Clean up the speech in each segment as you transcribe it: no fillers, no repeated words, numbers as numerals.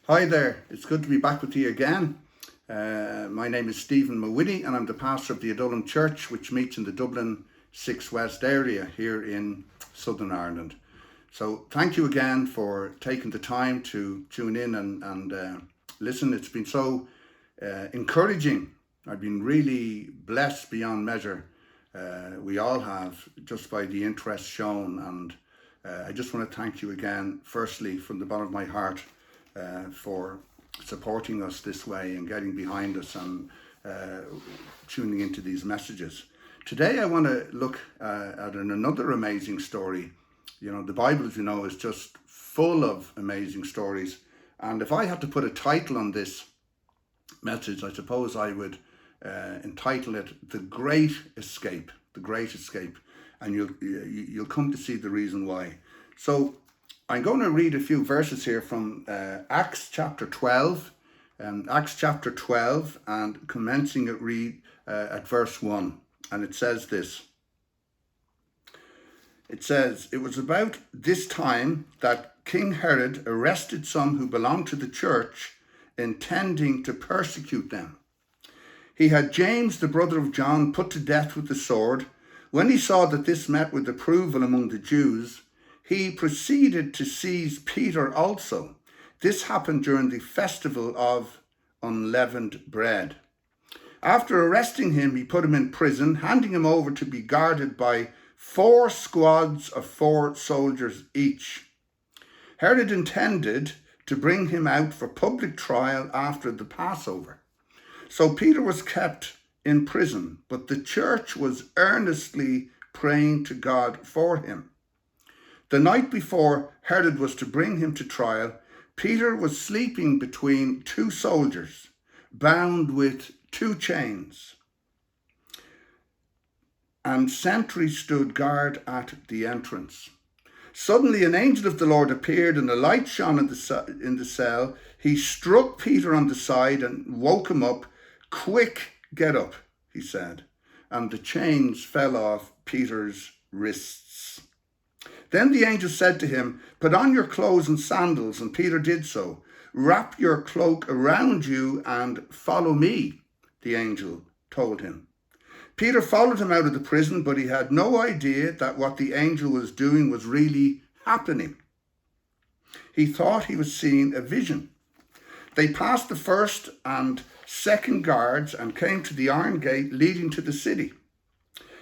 Hi there, it's good to be back with you again. My name is Stephen Mawhinney and I'm the pastor of the Adullam Church, which meets in the Dublin 6 West area here in Southern Ireland. So thank you again for taking the time to tune in and listen. It's been so encouraging. I've been really blessed beyond measure. We all have, just by the interest shown, and I just want to thank you again, firstly, from the bottom of my heart, for supporting us this way and getting behind us and tuning into these messages. Today I want to look at another amazing story. You know, the Bible, as you know, is just full of amazing stories. And if I had to put a title on this message, I suppose I would entitle it "The Great Escape." The Great Escape, and you'll come to see the reason why. So I'm going to read a few verses here from Acts chapter 12, and commencing at verse 1. And it says this. It says, "It was about this time that King Herod arrested some who belonged to the church, intending to persecute them. He had James, the brother of John, put to death with the sword. When he saw that this met with approval among the Jews, he proceeded to seize Peter also. This happened during the festival of unleavened bread. After arresting him, he put him in prison, handing him over to be guarded by 4 squads of 4 soldiers each. Herod intended to bring him out for public trial after the Passover. So Peter was kept in prison, but the church was earnestly praying to God for him. The night before Herod was to bring him to trial, Peter was sleeping between 2 soldiers, bound with 2 chains, and sentries stood guard at the entrance. Suddenly an angel of the Lord appeared, and a light shone in the cell. He struck Peter on the side and woke him up. 'Quick, get up,' he said, and the chains fell off Peter's wrists. Then the angel said to him, 'Put on your clothes and sandals,' and Peter did so. 'Wrap your cloak around you and follow me,' the angel told him. Peter followed him out of the prison, but he had no idea that what the angel was doing was really happening. He thought he was seeing a vision. They passed the first and second guards and came to the iron gate leading to the city.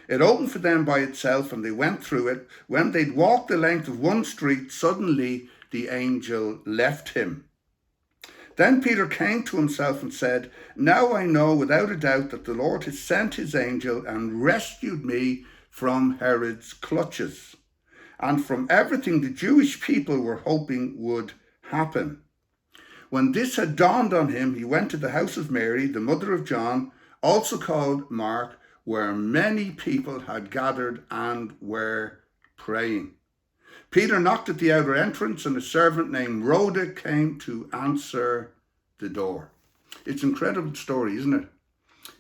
It opened for them by itself, and they went through it. When they'd walked the length of one street, suddenly the angel left him. Then Peter came to himself and said, 'Now I know without a doubt that the Lord has sent his angel and rescued me from Herod's clutches and from everything the Jewish people were hoping would happen.' When this had dawned on him, he went to the house of Mary, the mother of John, also called Mark, where many people had gathered and were praying. Peter knocked at the outer entrance, and a servant named Rhoda came to answer the door." It's an incredible story, isn't it?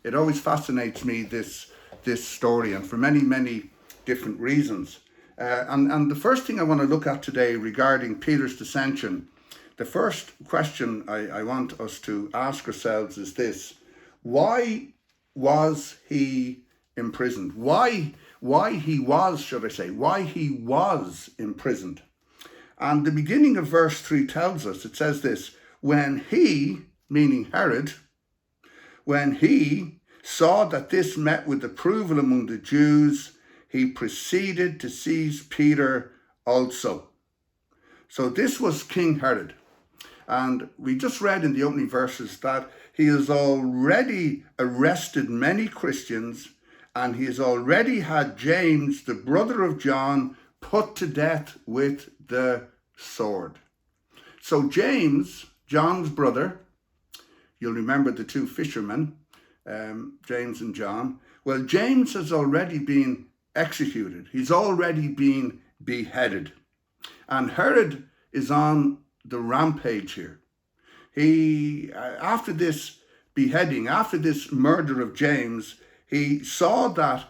It always fascinates me, this story, and for many, many different reasons. And the first thing I want to look at today regarding Peter's dissension, the first question I want us to ask ourselves is this: why was he imprisoned? Why he was imprisoned. And the beginning of verse 3 tells us, it says this: "When he," meaning Herod, "when he saw that this met with approval among the Jews, he proceeded to seize Peter also." So this was King Herod. And we just read in the opening verses that he has already arrested many Christians, and he has already had James, the brother of John, put to death with the sword. So James, John's brother, you'll remember the 2 fishermen, James and John. Well, James has already been executed. He's already been beheaded. And Herod is on the rampage here. He, after this beheading, after this murder of James, he saw that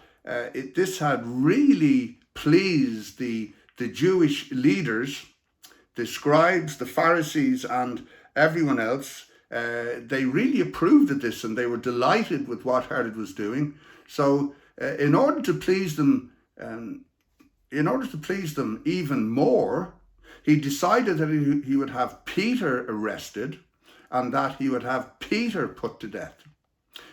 this had really pleased the Jewish leaders, the scribes, the Pharisees, and everyone else, they really approved of this, and they were delighted with what Herod was doing. So in order to please them even more, he decided that he would have Peter arrested and that he would have Peter put to death.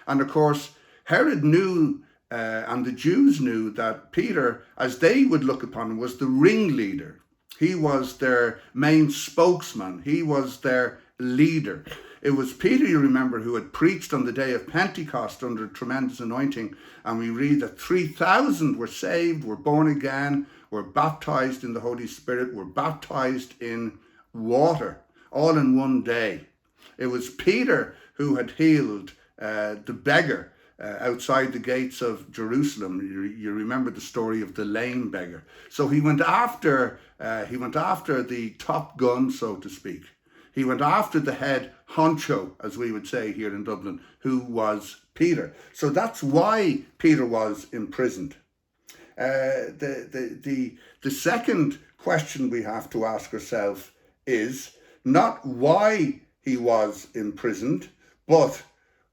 And of course, Herod knew, and the Jews knew, that Peter, as they would look upon him, was the ringleader. He was their main spokesman. He was their leader. It was Peter, you remember, who had preached on the day of Pentecost under tremendous anointing. And we read that 3,000 were saved, were born again, were baptized in the Holy Spirit, were baptized in water, all in one day. It was Peter who had healed the beggar outside the gates of Jerusalem. You remember the story of the lame beggar. So he went after the top gun, so to speak. He went after the head honcho, as we would say here in Dublin, who was Peter. So that's why Peter was imprisoned. The second question we have to ask ourselves is not why he was imprisoned, but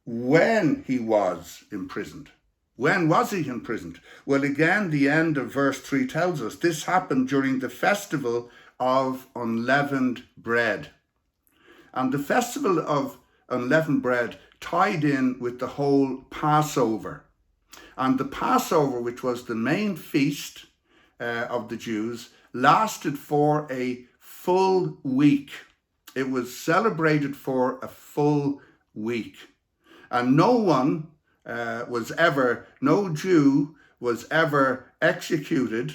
when he was imprisoned. When was he imprisoned? Well, again, the end of verse 3 tells us this happened during the festival of unleavened bread. And the festival of unleavened bread tied in with the whole Passover. And the Passover, which was the main feast of the Jews, lasted for a full week. It was celebrated for a full week. And no Jew was ever executed,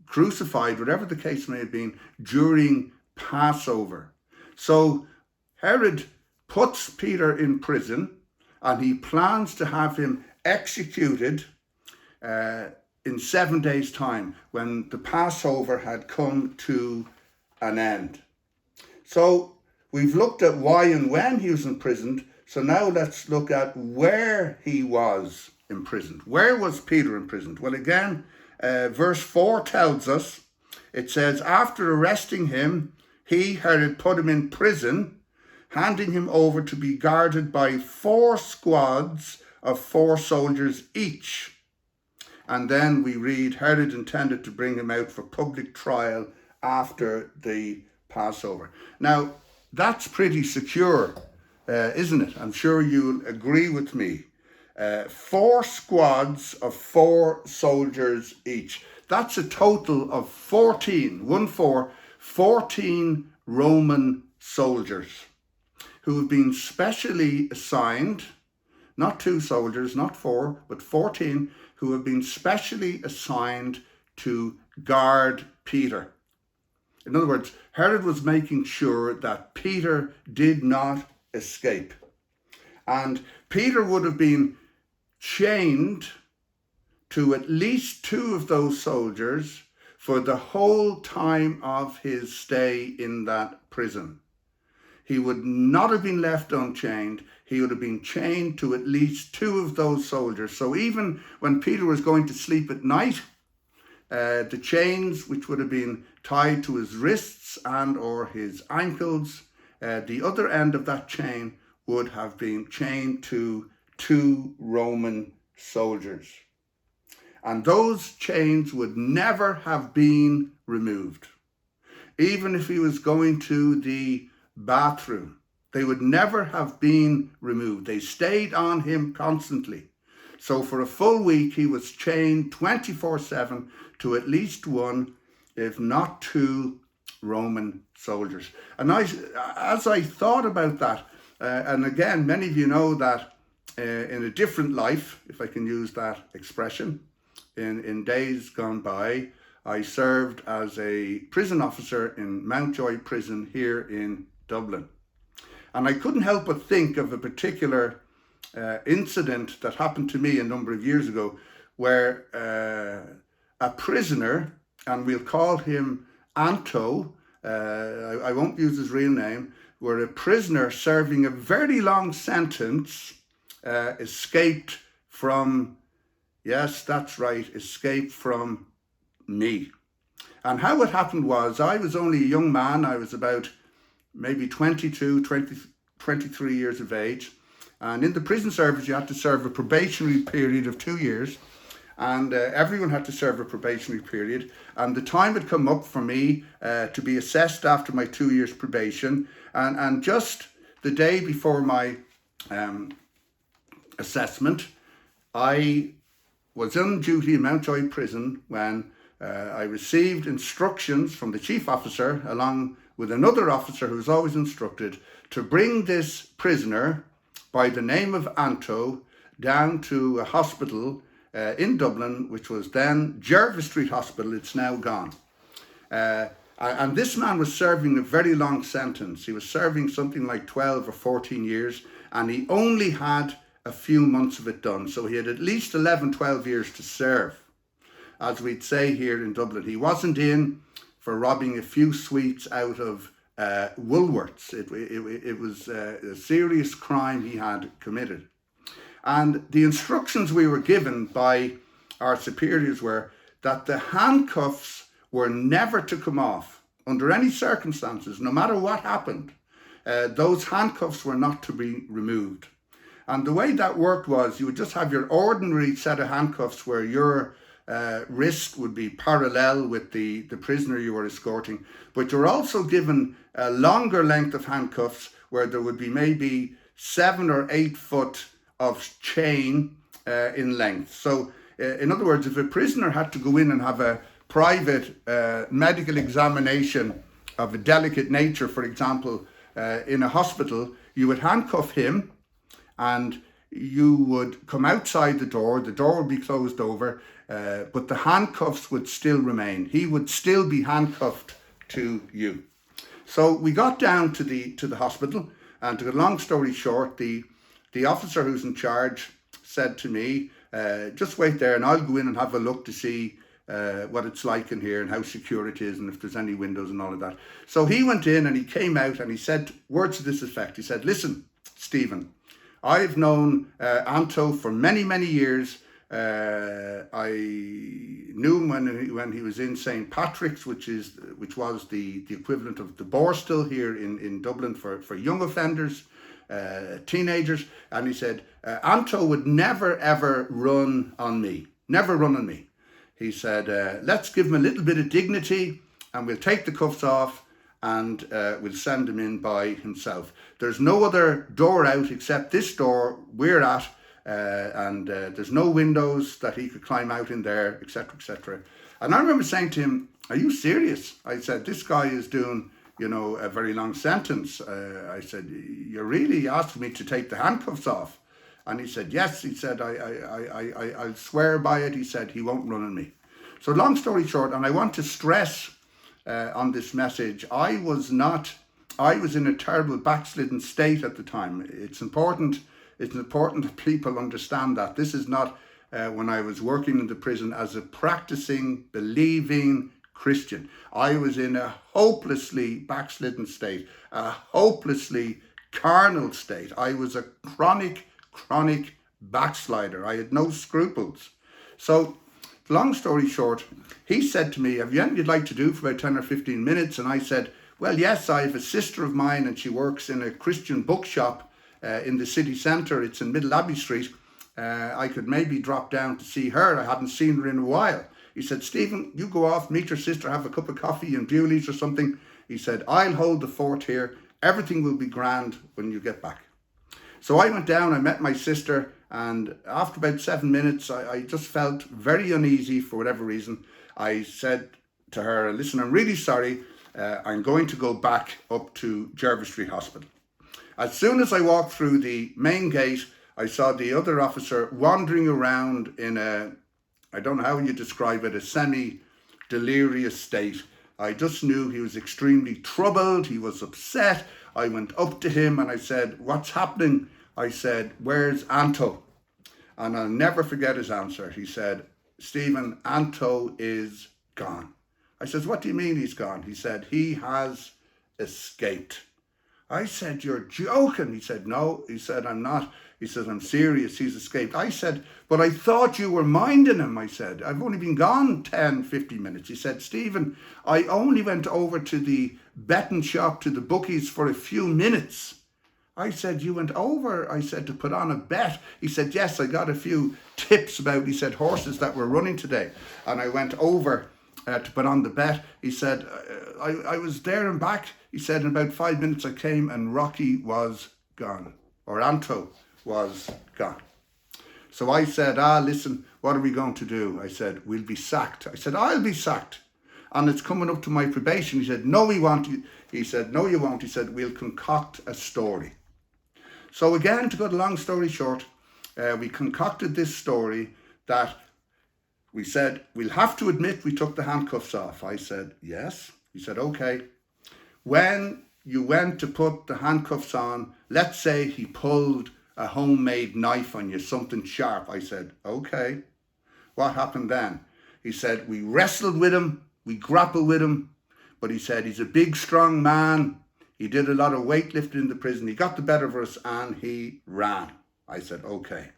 crucified, whatever the case may have been, during Passover. So Herod puts Peter in prison, and he plans to have him executed in 7 days' time, when the Passover had come to an end. So we've looked at why and when he was imprisoned. So now let's look at where he was imprisoned. Where was Peter imprisoned? Well, again, verse 4 tells us, it says, after arresting him, Herod, put him in prison, handing him over to be guarded by 4 squads of 4 soldiers each. And then we read, Herod intended to bring him out for public trial after the Passover. Now, that's pretty secure, isn't it? I'm sure you'll agree with me. 4 squads of 4 soldiers each. That's a total of 14 Roman soldiers who have been specially assigned, not 2 soldiers, not 4, but 14, who have been specially assigned to guard Peter. In other words, Herod was making sure that Peter did not escape. And Peter would have been chained to at least 2 of those soldiers for the whole time of his stay in that prison. He would not have been left unchained. He would have been chained to at least 2 of those soldiers. So even when Peter was going to sleep at night, the chains which would have been tied to his wrists and or his ankles, the other end of that chain would have been chained to 2 Roman soldiers. And those chains would never have been removed. Even if he was going to the bathroom, they would never have been removed. They stayed on him constantly. So for a full week, he was chained 24/7 to at least 1, if not 2, Roman soldiers. And as I thought about that, and again, many of you know that in a different life, if I can use that expression, in days gone by, I served as a prison officer in Mountjoy Prison here in Dublin. And I couldn't help but think of a particular incident that happened to me a number of years ago, where a prisoner, and we'll call him Anto, I won't use his real name, where a prisoner serving a very long sentence escaped from, yes, that's right, escaped from me. And how it happened was, I was only a young man. I was about maybe 23 years of age. And in the prison service, you had to serve a probationary period of 2 years. And everyone had to serve a probationary period. And the time had come up for me to be assessed after my 2 years probation. And just the day before my assessment, I was on duty in Mountjoy Prison when I received instructions from the chief officer, along with another officer who was always instructed, to bring this prisoner by the name of Anto down to a hospital in Dublin, which was then Jervis Street Hospital. It's now gone. And this man was serving a very long sentence. He was serving something like 12 or 14 years, and he only had a few months of it done. So he had at least 11, 12 years to serve. As we'd say here in Dublin, he wasn't in for robbing a few sweets out of Woolworths. It was a serious crime he had committed. And the instructions we were given by our superiors were that the handcuffs were never to come off under any circumstances, no matter what happened. Those handcuffs were not to be removed. And the way that worked was you would just have your ordinary set of handcuffs where your wrist would be parallel with the prisoner you were escorting. But you're also given a longer length of handcuffs where there would be maybe 7 or 8 foot of chain in length. So in other words, if a prisoner had to go in and have a private medical examination of a delicate nature, for example, in a hospital, you would handcuff him and you would come outside the door would be closed over, but the handcuffs would still remain. He would still be handcuffed to you. So we got down to the hospital, and to cut a long story short, the officer who's in charge said to me, just wait there and I'll go in and have a look to see what it's like in here and how secure it is and if there's any windows and all of that. So he went in and he came out and he said words to this effect. He said, "Listen, Stephen, I've known Anto for many, many years. I knew him when he was in St. Patrick's, which was the equivalent of the Borstal here in Dublin for young offenders, teenagers." And he said, "Anto would never, ever run on me. Never run on me." He said, "Let's give him a little bit of dignity and we'll take the cuffs off and we'll send him in by himself. There's no other door out except this door we're at, and there's no windows that he could climb out in there, etc., etc." And I remember saying to him, "Are you serious?" I said, "This guy is doing, a very long sentence." I said, "You're really asking me to take the handcuffs off?" And he said, "Yes." He said, I'll swear by it." He said, "He won't run on me." So long story short, and I want to stress on this message, I was in a terrible backslidden state at the time. It's important that people understand that. This is not when I was working in the prison as a practicing, believing Christian. I was in a hopelessly backslidden state, a hopelessly carnal state. I was a chronic backslider. I had no scruples. So long story short, he said to me, "Have you anything you'd like to do for about 10 or 15 minutes? And I said, "Well, yes, I have a sister of mine and she works in a Christian bookshop in the city centre. It's in Middle Abbey Street. I could maybe drop down to see her. I hadn't seen her in a while." He said, "Stephen, you go off, meet your sister, have a cup of coffee in Bewley's or something." He said, "I'll hold the fort here. Everything will be grand when you get back." So I went down, I met my sister, and after about 7 minutes, I just felt very uneasy for whatever reason. I said to her, "Listen, I'm really sorry. I'm going to go back up to Jervis Street Hospital." As soon as I walked through the main gate, I saw the other officer wandering around in I don't know how you describe it, a semi-delirious state. I just knew he was extremely troubled. He was upset. I went up to him and I said, "What's happening?" I said, "Where's Anto?" And I'll never forget his answer. He said, "Stephen, Anto is gone." I said, "What do you mean he's gone?" He said, "He has escaped." I said, "You're joking." He said, "No." He said, "I'm not." He said, I'm serious, he's escaped. I said, but I thought you were minding him. I said, I've only been gone 10, 15 minutes. He said, Stephen, I only went over to the betting shop, to the bookies for a few minutes. I said, you went over, I said, to put on a bet. He said, yes, I got a few tips about, he said, horses that were running today. And I went over to put on the bet. He said, I was there and back. He said, in about 5 minutes I came and Rocky was gone, or Anto was gone. So I said, listen, what are we going to do? I said, we'll be sacked. I said, I'll be sacked. And it's coming up to my probation. He said, no, we won't. He said, no, you won't. He said, we'll concoct a story. So again, to cut a long story short, we concocted this story that we said, we'll have to admit we took the handcuffs off. I said, yes. He said, okay. When you went to put the handcuffs on, let's say he pulled a homemade knife on you, something sharp. I said, okay. What happened then? He said, we wrestled with him, we grappled with him, but he said, he's a big, strong man. He did a lot of weightlifting in the prison. He got the better of us and he ran. I said, okay.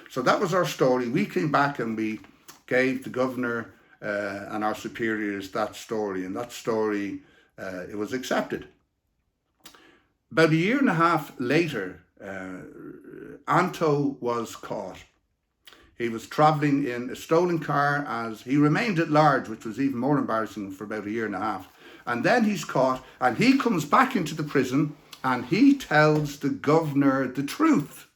So that was our story. We came back and we gave the governor and our superiors that story, and that story, it was accepted. About a year and a half later, Anto was caught. He was travelling in a stolen car as he remained at large, which was even more embarrassing for about a year and a half. And then he's caught and he comes back into the prison and he tells the governor the truth,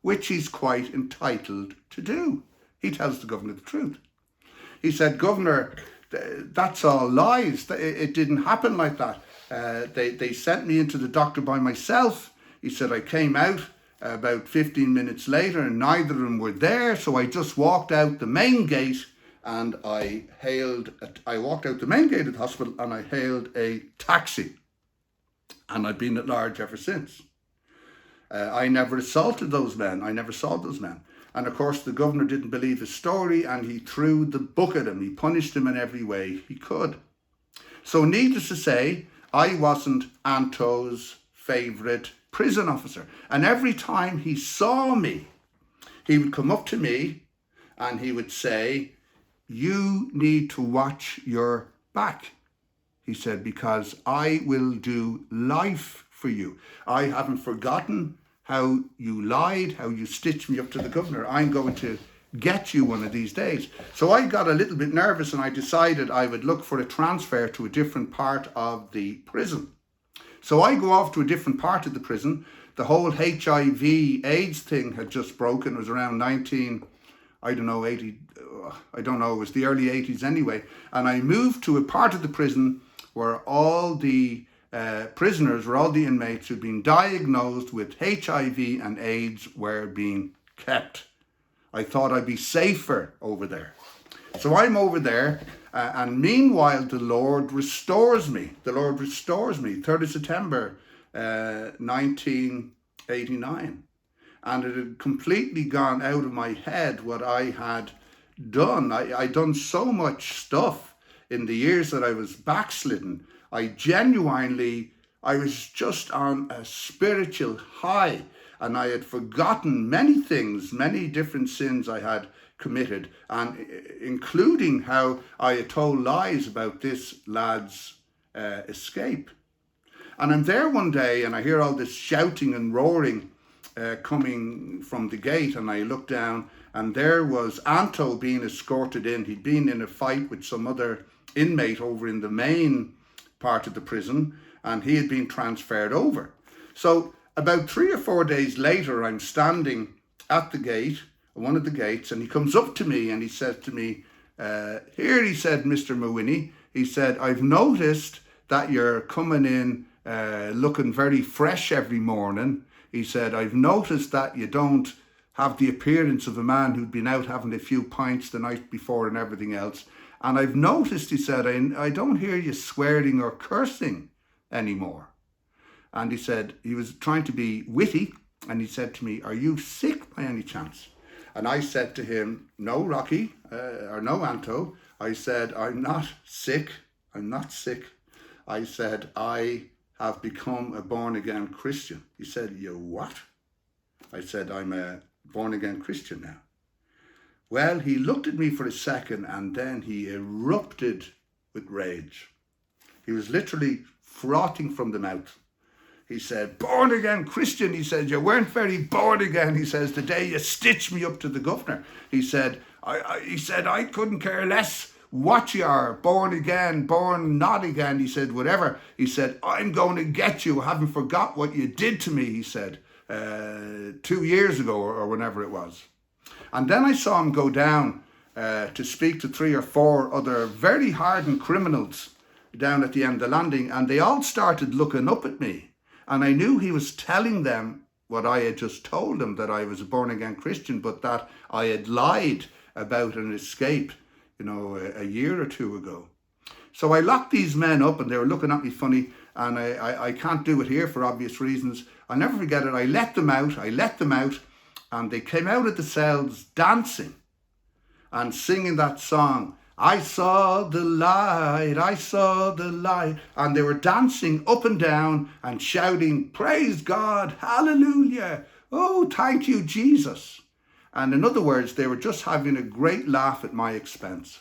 which he's quite entitled to do. He tells the governor the truth. He said, Governor, that's all lies. It didn't happen like that. They sent me into the doctor by myself. He said, I came out about 15 minutes later and neither of them were there. So I just walked out the main gate and I walked out the main gate of the hospital and I hailed a taxi. And I've been at large ever since. I never assaulted those men. I never saw those men. And of course, the governor didn't believe his story and he threw the book at him. He punished him in every way he could. So needless to say, I wasn't Anto's favourite prison officer. And every time he saw me, he would come up to me and he would say, you need to watch your back. He said, because I will do life for you. I haven't forgotten how you lied, how you stitched me up to the governor. I'm going to get you one of these days. So I got a little bit nervous and I decided I would look for a transfer to a different part of the prison. So I go off to a different part of the prison. The whole HIV AIDS thing had just broken. It was around 80, it was the early 80s anyway. And I moved to a part of the prison where all the prisoners, where all the inmates who'd been diagnosed with HIV and AIDS were being kept. I thought I'd be safer over there. So I'm over there, and meanwhile the Lord restores me. The Lord restores me, 3rd of September 1989. And it had completely gone out of my head what I had done. I'd done so much stuff in the years that I was backslidden. I was just on a spiritual high, and I had forgotten many things, many different sins I had committed, and including how I had told lies about this lad's escape. And I'm there one day and I hear all this shouting and roaring coming from the gate, and I look down and there was Anto being escorted in. He'd been in a fight with some other inmate over in the main part of the prison, and he had been transferred over. So about 3 or 4 days later, I'm standing at the gate, one of the gates, and he comes up to me and he said to me, here, he said, Mr. Mawhinney, he said, I've noticed that you're coming in looking very fresh every morning. He said, I've noticed that you don't have the appearance of a man who'd been out having a few pints the night before and everything else. And I've noticed, he said, I don't hear you swearing or cursing anymore. And he said, he was trying to be witty, and he said to me, are you sick by any chance? And I said to him, no, Rocky, or no, Anto. I said, I'm not sick. I'm not sick. I said, I have become a born-again Christian. He said, you what? I said, I'm a born-again Christian now. Well, he looked at me for a second and then he erupted with rage. He was literally frothing from the mouth. He said, born again Christian. He said, you weren't very born again. He says, the day you stitched me up to the governor. He said, I couldn't care less what you are, born again, born not again. He said, whatever. He said, I'm going to get you. I haven't forgot what you did to me, he said, 2 years ago or whenever it was. And then I saw him go down to speak to 3 or 4 other very hardened criminals down at the end of the landing, and they all started looking up at me. And I knew he was telling them what I had just told them, that I was a born-again Christian, but that I had lied about an escape, a year or 2 ago. So I locked these men up, and they were looking at me funny, and I can't do it here for obvious reasons. I'll never forget it. I let them out, and they came out of the cells dancing and singing that song, I saw the light, I saw the light. And they were dancing up and down and shouting, praise God, hallelujah, oh, thank you, Jesus. And in other words, they were just having a great laugh at my expense.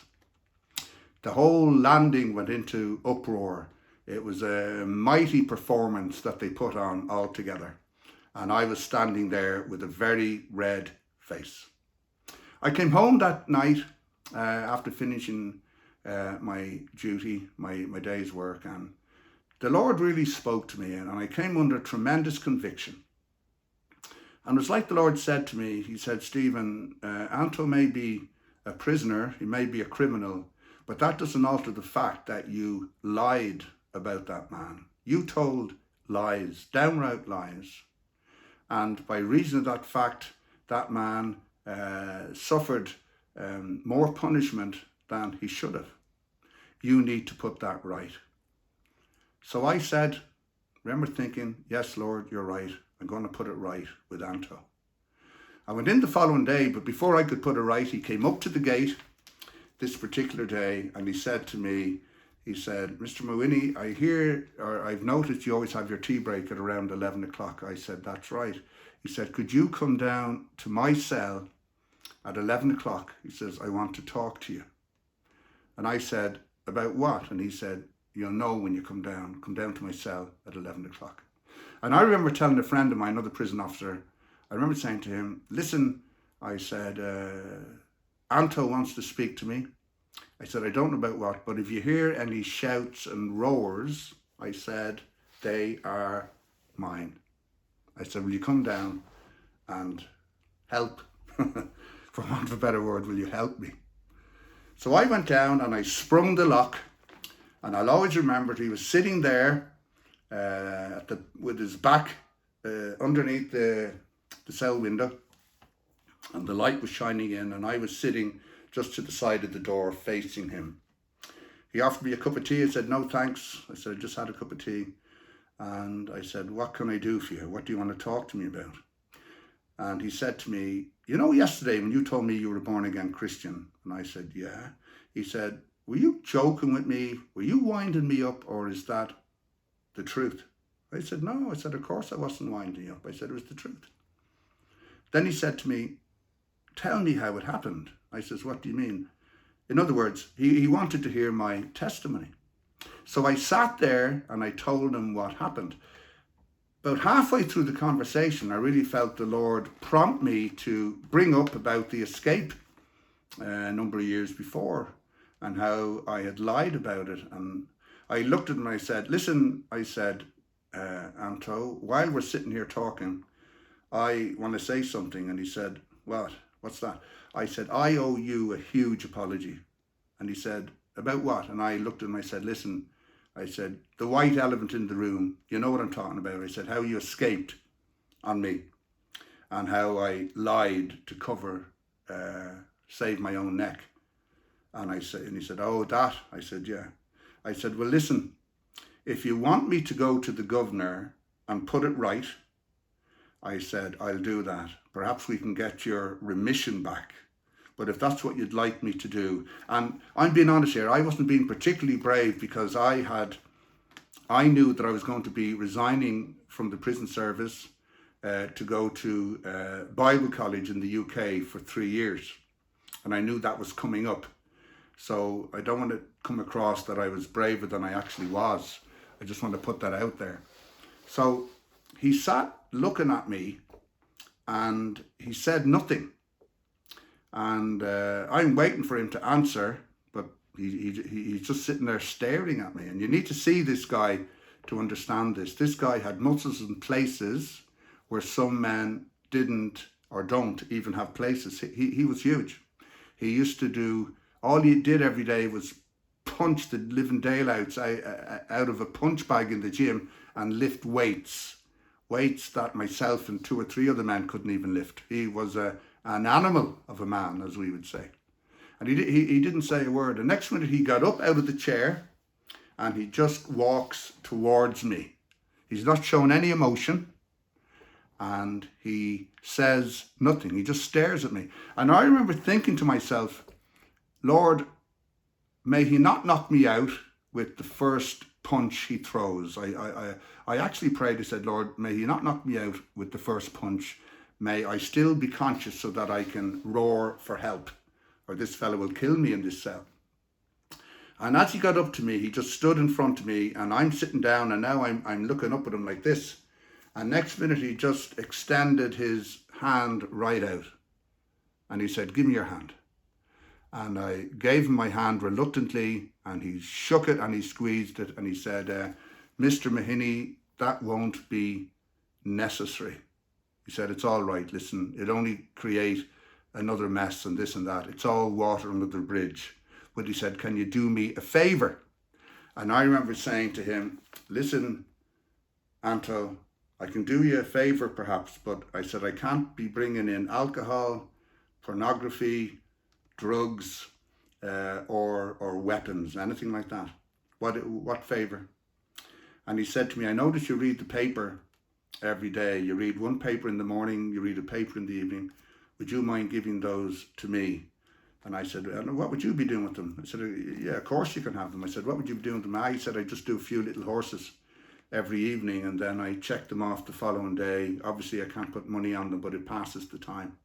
The whole landing went into uproar. It was a mighty performance that they put on altogether. And I was standing there with a very red face. I came home that night after finishing my duty, my day's work, and the Lord really spoke to me, and I came under tremendous conviction. And it was like the Lord said to me, he said, Stephen, Anto may be a prisoner, he may be a criminal, but that doesn't alter the fact that you lied about that man. You told lies, downright lies. And by reason of that fact, that man suffered more punishment than he should have. You need to put that right. So I said, remember thinking, yes, Lord, you're right. I'm going to put it right with Anto. I went in the following day, but before I could put it right, he came up to the gate this particular day and he said to me, he said, Mr. Mawhinney, I've noticed you always have your tea break at around 11 o'clock. I said, that's right. He said, could you come down to my cell at 11 o'clock? He says, I want to talk to you. And I said, about what? And he said, you'll know when you come down to my cell at 11 o'clock. And I remember telling a friend of mine, another prison officer, I remember saying to him, listen, I said, Anto wants to speak to me. I said, I don't know about what, but if you hear any shouts and roars, I said, they are mine. I said, will you come down and help? For want of a better word, will you help me? So I went down and I sprung the lock, and I'll always remember he was sitting there with his back underneath the cell window, and the light was shining in, and I was sitting just to the side of the door facing him. He offered me a cup of tea. I said, no thanks. I said, I just had a cup of tea. And I said, what can I do for you? What do you want to talk to me about? And he said to me, you know, yesterday when you told me you were a born-again Christian, and I said, yeah. He said, were you joking with me? Were you winding me up, or is that the truth? I said, no. I said, of course I wasn't winding you up. I said, it was the truth. Then he said to me, tell me how it happened. I says, what do you mean? In other words, he wanted to hear my testimony. So I sat there and I told him what happened. About halfway through the conversation, I really felt the Lord prompt me to bring up about the escape a number of years before and how I had lied about it. And I looked at him and I said, listen, I said, Anto, while we're sitting here talking, I want to say something. And he said, what? What's that? I said, I owe you a huge apology. And he said, about what? And I looked at him and I said, listen, I said, the white elephant in the room, you know what I'm talking about. I said, how you escaped on me and how I lied to cover, save my own neck. And he said, oh, that? I said, yeah. I said, well, listen, if you want me to go to the governor and put it right, I said, I'll do that. Perhaps we can get your remission back. But if that's what you'd like me to do, and I'm being honest here, I wasn't being particularly brave because I knew that I was going to be resigning from the prison service to go to Bible college in the UK for 3 years. And I knew that was coming up. So I don't want to come across that I was braver than I actually was. I just want to put that out there. So he sat looking at me and he said nothing. And I'm waiting for him to answer, but he's just sitting there staring at me. And you need to see this guy to understand this. This guy had muscles in places where some men didn't or don't even have places. He was huge. He used to do, all he did every day was punch the living daylights out of a punch bag in the gym and lift weights that myself and 2 or 3 other men couldn't even lift. He was an animal of a man, as we would say. And he didn't say a word. The next minute he got up out of the chair and he just walks towards me. He's not showing any emotion and he says nothing. He just stares at me. And I remember thinking to myself, Lord, may he not knock me out with the first punch he throws. I actually prayed, I said, Lord, may he not knock me out with the first punch. May I still be conscious so that I can roar for help, or this fellow will kill me in this cell. And as he got up to me, he just stood in front of me and I'm sitting down and now I'm looking up at him like this. And next minute he just extended his hand right out. And he said, give me your hand. And I gave him my hand reluctantly and he shook it and he squeezed it and he said, Mr. Mawhinney, that won't be necessary. He said, it's all right, listen, it only create another mess and this and that. It's all water under the bridge. But he said, can you do me a favour? And I remember saying to him, listen, Anto, I can do you a favour perhaps, but I said, I can't be bringing in alcohol, pornography, drugs, or weapons, anything like that. What favour? And he said to me, I notice you read the paper every day. You read one paper in the morning, you read a paper in the evening. Would you mind giving those to me? And I said, what would you be doing with them? I said, yeah, of course you can have them. I said, what would you be doing with them? He said, I just do a few little horses every evening and then I check them off the following day. Obviously I can't put money on them, but it passes the time.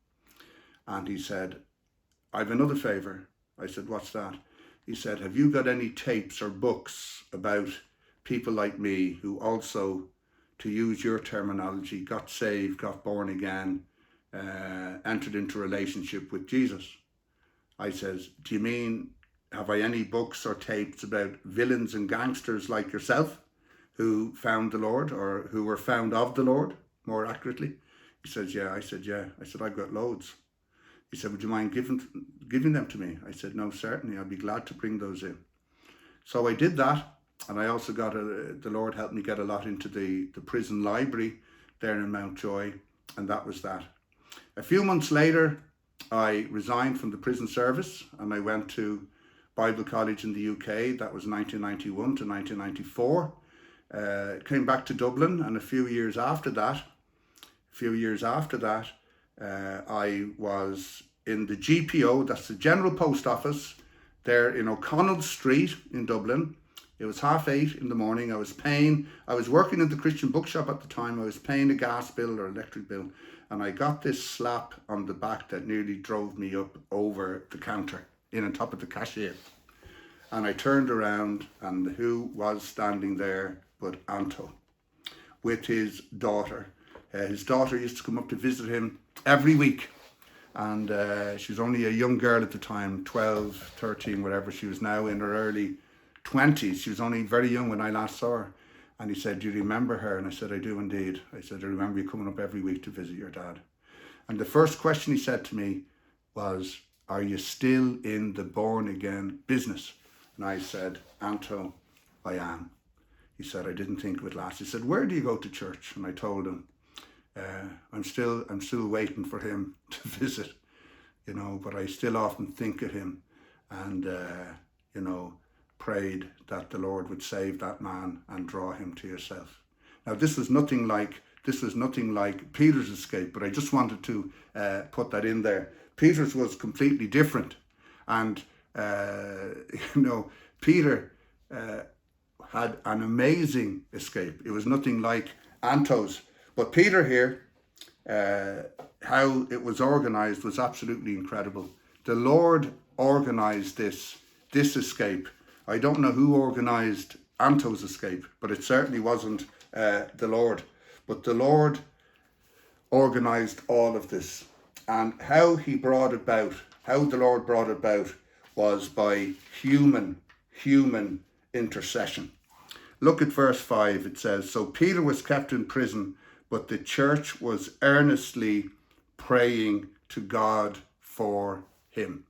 And he said, I've another favour. I said, what's that? He said, have you got any tapes or books about people like me who also, to use your terminology, got saved, got born again, entered into a relationship with Jesus? I says, do you mean, have I any books or tapes about villains and gangsters like yourself who found the Lord or who were found of the Lord, more accurately? He says, yeah. I said, yeah. I said, I've got loads. He said, would you mind giving them to me? I said, no, certainly. I'd be glad to bring those in. So I did that. And I also got, the Lord helped me get a lot into the prison library there in Mountjoy. And that was that. A few months later, I resigned from the prison service and I went to Bible college in the UK. That was 1991 to 1994. Came back to Dublin, and a few years after that, I was in the GPO, that's the General Post Office, there in O'Connell Street in Dublin. It was 8:30 in the morning. I was working in the Christian bookshop at the time. I was paying a gas bill or electric bill, and I got this slap on the back that nearly drove me up over the counter, in on top of the cashier. And I turned around, and who was standing there but Anto, with his daughter. His daughter used to come up to visit him every week. And she was only a young girl at the time, 12, 13, whatever. She was now in her early 20s. She was only very young when I last saw her. And he said, do you remember her? And I said, I do indeed. I said, I remember you coming up every week to visit your dad. And the first question he said to me was, are you still in the born again business? And I said, Anto, I am. He said, I didn't think it would last. He said, where do you go to church? And I told him, I'm still waiting for him to visit, but I still often think of him and, prayed that the Lord would save that man and draw him to yourself. Now, this was nothing like Peter's escape, but I just wanted to put that in there. Peter's was completely different. And, Peter had an amazing escape. It was nothing like Anto's. But Peter here, how it was organized was absolutely incredible. The Lord organized this escape. I don't know who organized Anto's escape, but it certainly wasn't the Lord. But the Lord organized all of this. And how the Lord brought about was by human intercession. Look at verse 5. It says, "So Peter was kept in prison, but the church was earnestly praying to God for him."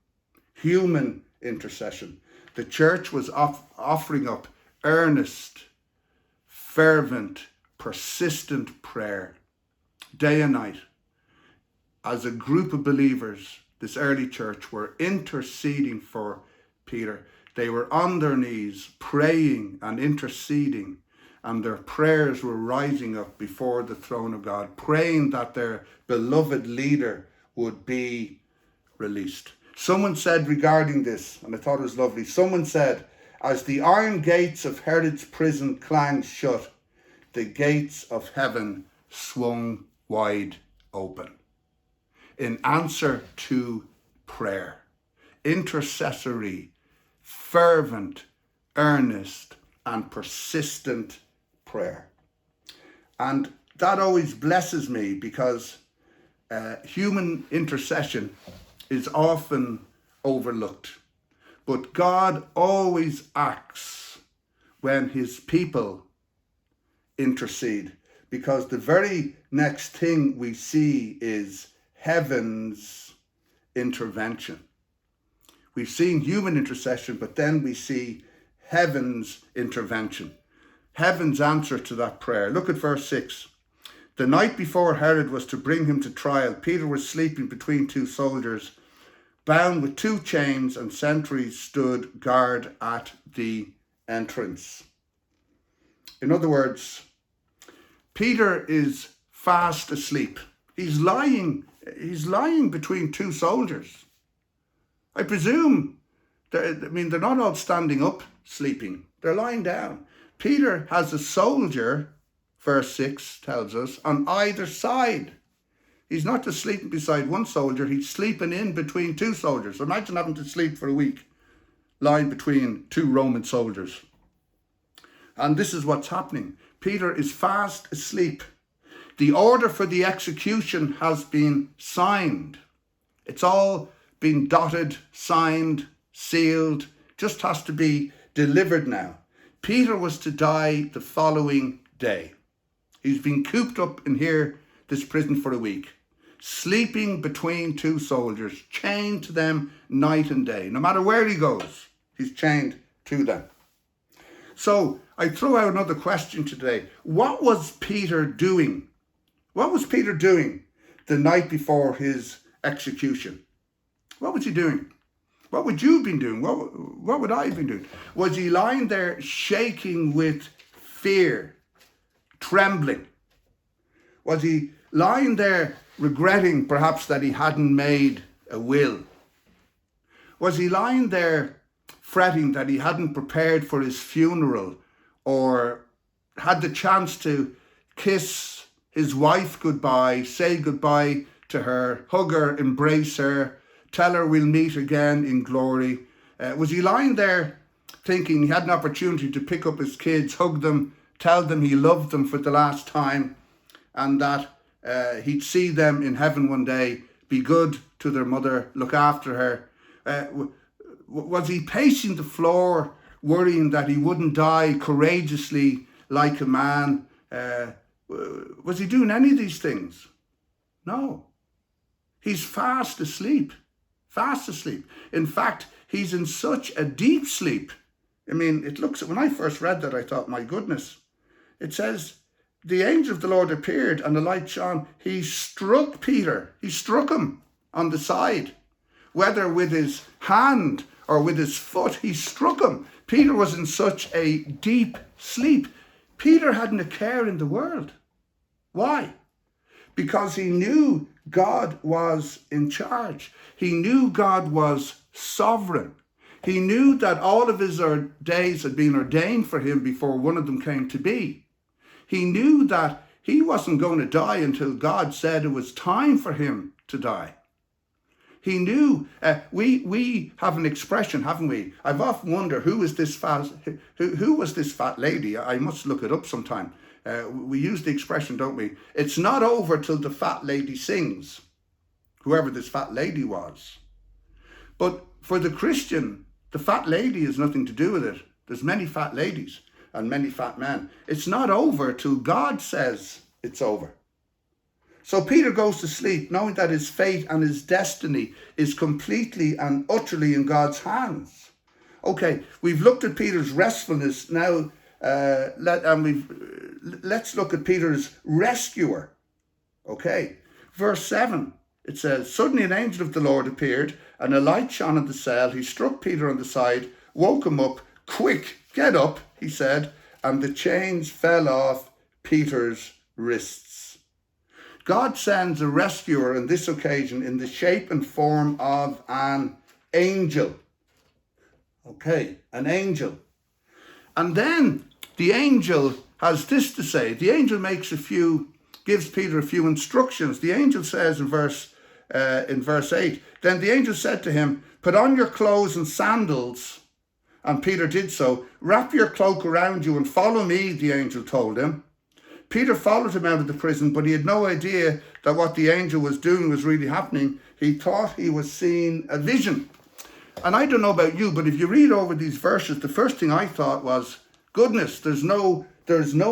Human intercession. The church was offering up earnest, fervent, persistent prayer, day and night. As a group of believers, this early church were interceding for Peter. They were on their knees, praying and interceding, and their prayers were rising up before the throne of God, praying that their beloved leader would be released. Someone said regarding this, and I thought it was lovely, someone said, "As the iron gates of Herod's prison clanged shut, the gates of heaven swung wide open." In answer to prayer, intercessory, fervent, earnest, and persistent prayer. And that always blesses me, because human intercession is often overlooked. But God always acts when his people intercede, because the very next thing we see is heaven's intervention. We've seen human intercession, but then we see heaven's intervention, heaven's answer to that prayer. Look at verse 6. "The night before Herod was to bring him to trial, Peter was sleeping between two soldiers, bound with two chains, and sentries stood guard at the entrance." In other words, Peter is fast asleep. He's lying between two soldiers. I presume, they're not all standing up sleeping. They're lying down. Peter has a soldier, verse 6 tells us, on either side. He's not just sleeping beside one soldier, he's sleeping in between two soldiers. Imagine having to sleep for a week, lying between two Roman soldiers. And this is what's happening. Peter is fast asleep. The order for the execution has been signed. It's all been dotted, signed, sealed, just has to be delivered now. Peter was to die the following day. He's been cooped up in this prison for a week, sleeping between two soldiers, chained to them night and day. No matter where he goes, he's chained to them. So I throw out another question today. What was Peter doing? What was Peter doing the night before his execution? What was he doing? What would you have been doing? What would I have been doing? Was he lying there shaking with fear, trembling? Was he lying there regretting perhaps that he hadn't made a will? Was he lying there fretting that he hadn't prepared for his funeral, or had the chance to kiss his wife goodbye, say goodbye to her, hug her, embrace her, tell her we'll meet again in glory? Was he lying there thinking he had an opportunity to pick up his kids, hug them, tell them he loved them for the last time, and that he'd see them in heaven one day, be good to their mother, look after her? Was he pacing the floor, worrying that he wouldn't die courageously like a man? Was he doing any of these things? No. He's fast asleep. Fast asleep. In fact, he's in such a deep sleep. When I first read that, I thought, my goodness. It says, the angel of the Lord appeared and the light shone. He struck Peter. He struck him on the side. Whether with his hand or with his foot, he struck him. Peter was in such a deep sleep. Peter hadn't a care in the world. Why? Because he knew God was in charge. He knew God was sovereign. He knew that all of his days had been ordained for him before one of them came to be. He knew that He wasn't going to die until God said it was time for him to die. He knew. We have an expression, haven't we? I've often wondered who was this fat lady. I must look it up sometime. We use the expression, don't we? It's not over till the fat lady sings, whoever this fat lady was. But for the Christian, the fat lady has nothing to do with it. There's many fat ladies and many fat men. It's not over till God says it's over. So Peter goes to sleep knowing that his fate and his destiny is completely and utterly in God's hands. Okay, we've looked at Peter's restfulness. Now let's look at Peter's rescuer. Okay, verse 7, it says, "Suddenly an angel of the Lord appeared, and a light shone in the cell. He struck Peter on the side, woke him up. 'Quick, get up,' he said, and the chains fell off Peter's wrists." God sends a rescuer on this occasion in the shape and form of an angel. Okay, an angel. And then the angel has this to say. The angel gives Peter a few instructions. The angel says in verse 8, "Then the angel said to him, 'Put on your clothes and sandals.' And Peter did so. 'Wrap your cloak around you and follow me,' the angel told him. Peter followed him out of the prison, but he had no idea that what the angel was doing was really happening. He thought he was seeing a vision. And I don't know about you, but if you read over these verses, the first thing I thought was, goodness, there's no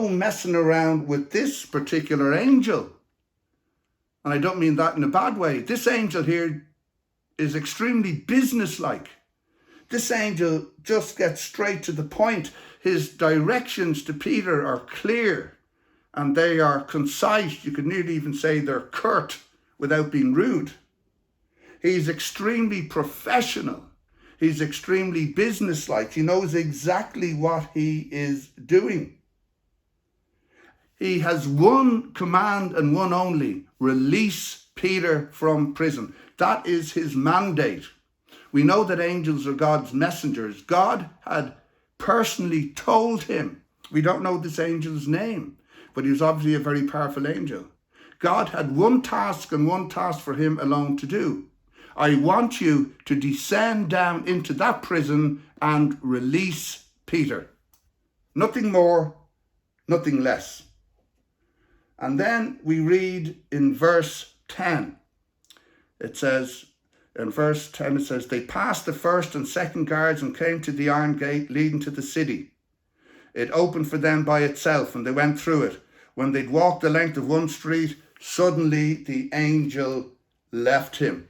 messing around with this particular angel. And I don't mean that in a bad way. This angel here is extremely businesslike. This angel just gets straight to the point. His directions to Peter are clear and they are concise. You could nearly even say they're curt without being rude. He's extremely professional. He's extremely businesslike. He knows exactly what he is doing. He has one command and one only: release Peter from prison. That is his mandate. We know that angels are God's messengers. God had personally told him. We don't know this angel's name, but he was obviously a very powerful angel. God had one task and one task for him alone to do. I want you to descend down into that prison and release Peter. Nothing more, nothing less. And then we read in verse 10. It says, they passed the first and second guards and came to the iron gate leading to the city. It opened for them by itself and they went through it. When they'd walked the length of one street, suddenly the angel left him.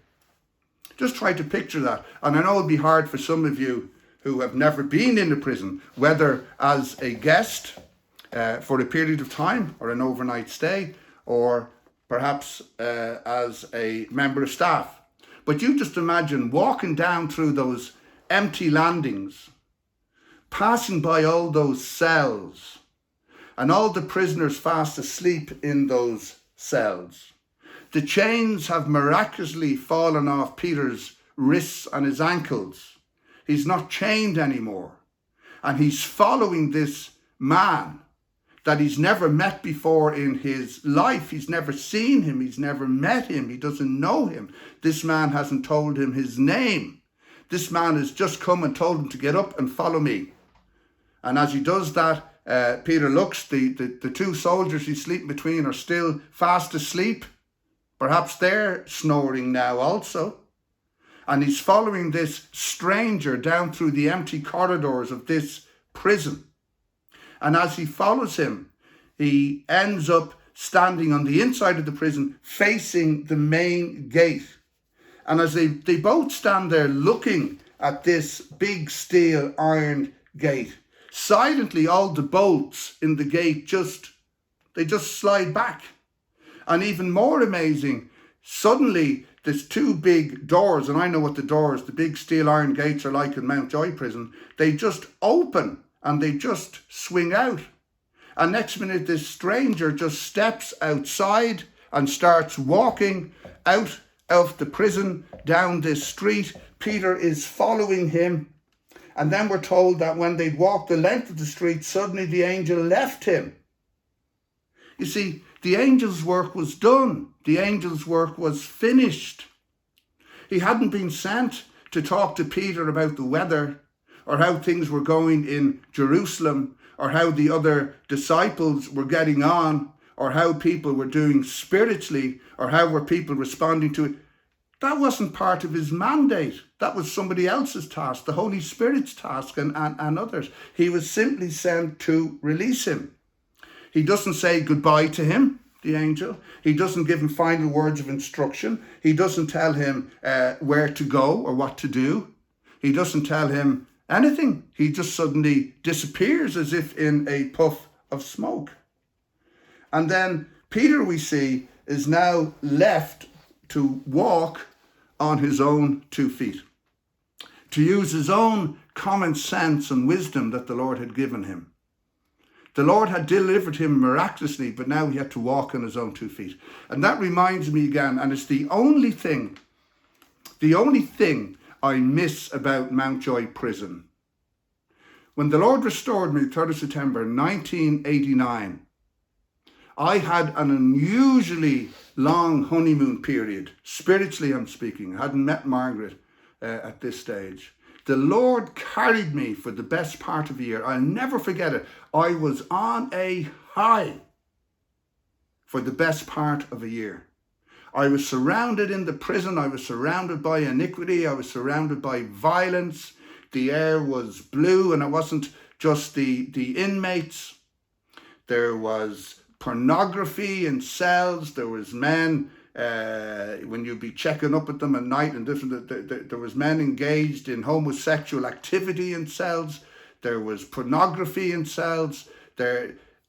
Just try to picture that. And I know it'll be hard for some of you who have never been in a prison, whether as a guest for a period of time or an overnight stay, or perhaps as a member of staff. But you just imagine walking down through those empty landings, passing by all those cells, and all the prisoners fast asleep in those cells. The chains have miraculously fallen off Peter's wrists and his ankles. He's not chained anymore. And he's following this man that he's never met before in his life. He's never seen him. He's never met him. He doesn't know him. This man hasn't told him his name. This man has just come and told him to get up and follow me. And as he does that, Peter looks. The two soldiers he's sleeping between are still fast asleep. Perhaps they're snoring now also. And he's following this stranger down through the empty corridors of this prison. And as he follows him, he ends up standing on the inside of the prison, facing the main gate. And as they both stand there looking at this big steel iron gate, silently all the bolts in the gate just slide back. And even more amazing, suddenly there's two big doors, and I know what the big steel iron gates are like in Mountjoy prison. They just open and they just swing out. And next minute, this stranger just steps outside and starts walking out of the prison down this street. Peter is following him. And then we're told that when they'd walked the length of the street, suddenly the angel left him. You see, The angel's work was done. The angel's work was finished. He hadn't been sent to talk to Peter about the weather or how things were going in Jerusalem or how the other disciples were getting on or how people were doing spiritually or how were people responding to it. That wasn't part of his mandate. That was somebody else's task, the Holy Spirit's task and others. He was simply sent to release him. He doesn't say goodbye to him, the angel. He doesn't give him final words of instruction. He doesn't tell him where to go or what to do. He doesn't tell him anything. He just suddenly disappears as if in a puff of smoke. And then Peter, we see, is now left to walk on his own 2 feet, to use his own common sense and wisdom that the Lord had given him. The Lord had delivered him miraculously, but now he had to walk on his own 2 feet. And that reminds me again, and it's the only thing I miss about Mountjoy Prison. When the Lord restored me 3rd of September 1989, I had an unusually long honeymoon period. Spiritually, I'm speaking. I hadn't met Margaret at this stage. The Lord carried me for the best part of a year. I'll never forget it. I was on a high for the best part of a year. I was surrounded in the prison. I was surrounded by iniquity. I was surrounded by violence. The air was blue, and it wasn't just the inmates. There was pornography in cells. There was men, when you'd be checking up at them at night, and there was men engaged in homosexual activity in cells. There was pornography in cells.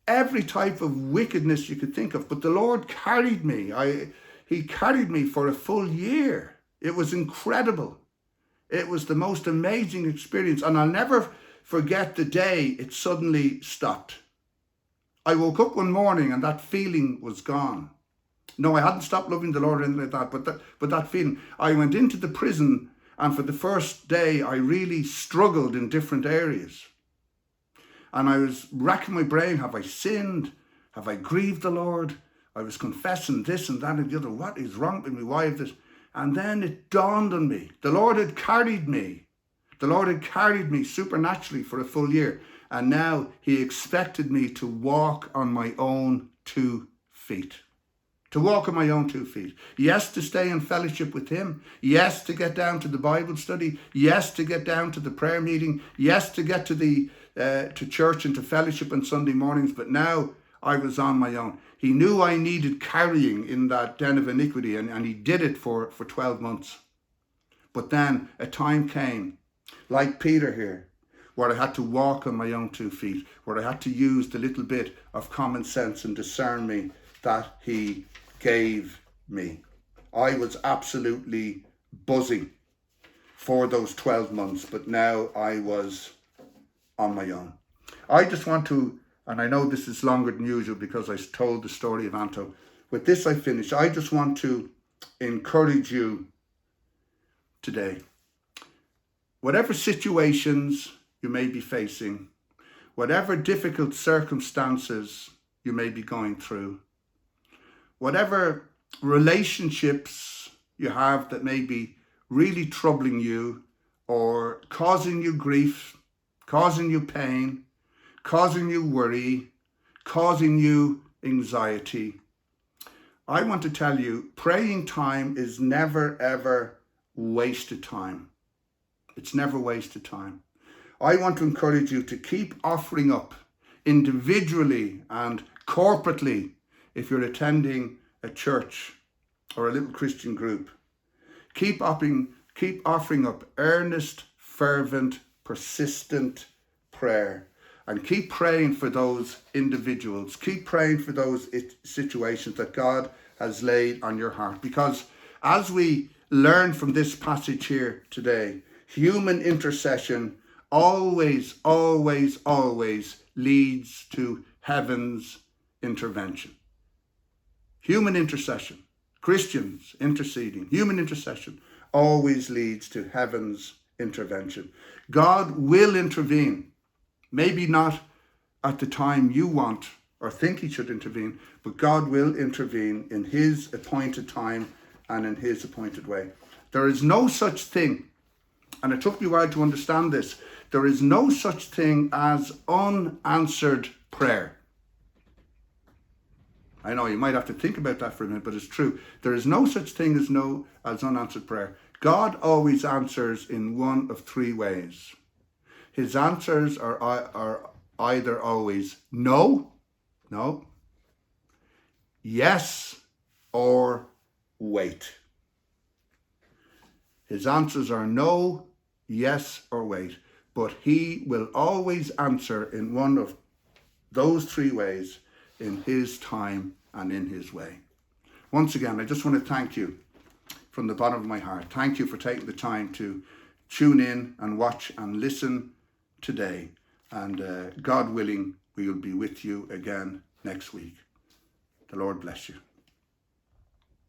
Every type of wickedness you could think of. But the Lord carried me. He carried me for a full year. It was incredible. It was the most amazing experience. And I'll never forget the day it suddenly stopped. I woke up one morning and that feeling was gone. No, I hadn't stopped loving the Lord or anything like that, but that feeling. I went into the prison, and for the first day I really struggled in different areas. And I was racking my brain. Have I sinned? Have I grieved the Lord? I was confessing this and that and the other. What is wrong with me? Why is this? And then it dawned on me. The Lord had carried me. The Lord had carried me supernaturally for a full year. And now he expected me to walk on my own 2 feet. To walk on my own 2 feet. Yes, to stay in fellowship with him. Yes, to get down to the Bible study. Yes, to get down to the prayer meeting. Yes, to get to church and to fellowship on Sunday mornings. But now I was on my own. He knew I needed carrying in that den of iniquity, and he did it for 12 months. But then a time came, like Peter here, where I had to walk on my own 2 feet, where I had to use the little bit of common sense and discernment that he gave me. I was absolutely buzzing for those 12 months, but now I was on my own. I just want to, and I know this is longer than usual because I told the story of Anto. With this I finish. I just want to encourage you today. Whatever situations you may be facing, whatever difficult circumstances you may be going through, whatever relationships you have that may be really troubling you or causing you grief, causing you pain, causing you worry, causing you anxiety, I want to tell you, praying time is never, ever wasted time. It's never wasted time. I want to encourage you to keep offering up individually and corporately if you're attending a church or a little Christian group. Keep offering up earnest, fervent, persistent prayer. And keep praying for those individuals. Keep praying for those situations that God has laid on your heart. Because as we learn from this passage here today, human intercession always, always, always leads to heaven's intervention. Human intercession, Christians interceding, human intercession always leads to heaven's intervention. God will intervene. Maybe not at the time you want, or think he should intervene, but God will intervene in his appointed time and in his appointed way. There is no such thing, and it took me a while to understand this, there is no such thing as unanswered prayer. I know you might have to think about that for a minute, but it's true. There is no such thing as unanswered prayer. God always answers in one of three ways. His answers are either always no, yes, or wait. His answers are no, yes, or wait. But he will always answer in one of those three ways, in his time and in his way. Once again, I just want to thank you from the bottom of my heart. Thank you for taking the time to tune in and watch and listen today. And God willing, we will be with you again next week. The Lord bless you.